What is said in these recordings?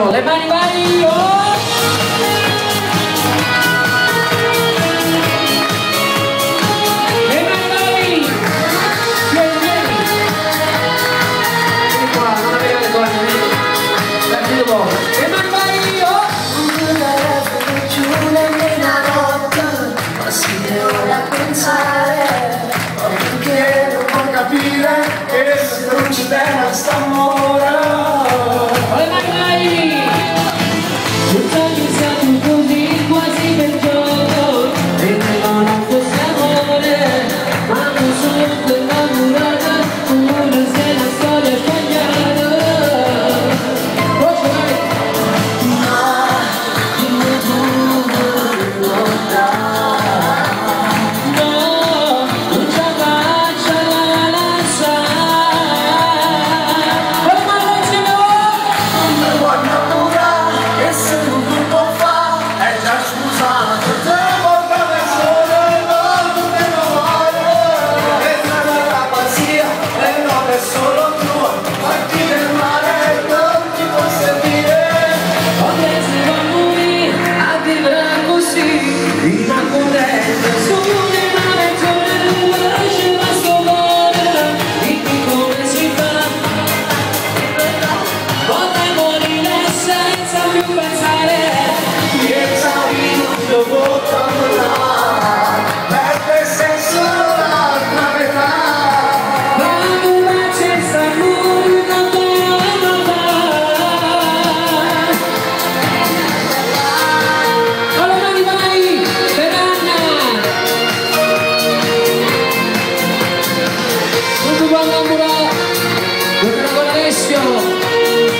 Le mani vai! Oh! Le mani vai! Vieni! Vieni qua, non aveva le donne, vieni! Dai, dopo! Le mani vai! Oh! Giù nella notte, ma si deve pensare, perché non può capire che se non ci tiene sta amore. Le mani vai!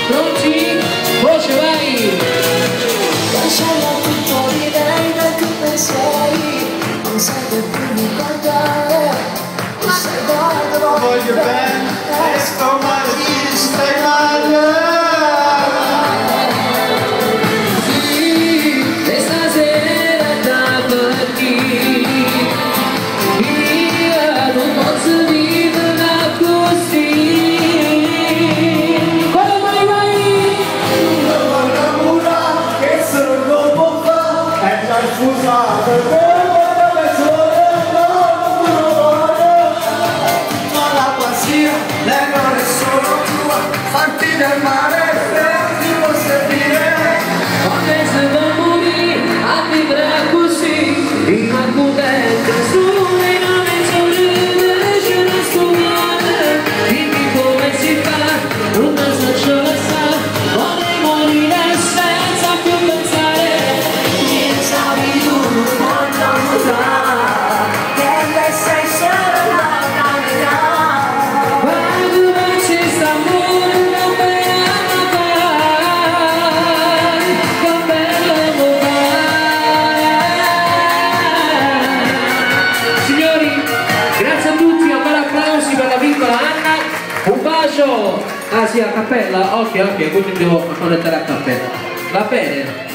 Pronti? Voce vai! Lasciala tutto vivere tu pensieri, non serve più ricordare, non serve altro. Voglio bene e sto male, ti stai male. Sì, e stasera da partire, io non posso vivere così. Scusate, come sole, ma la pazzia, lei non è solo tua, farti del mare ti può servire. Quando se va morire, a vivere così, ma potete solo in avventure, ce la scovare, dimmi come si fa, non so ce la sa, vorrei morire senza più pensare. Un bacio! Ah sì, a cappella? Ok, quindi devo connettere a cappella. Va bene?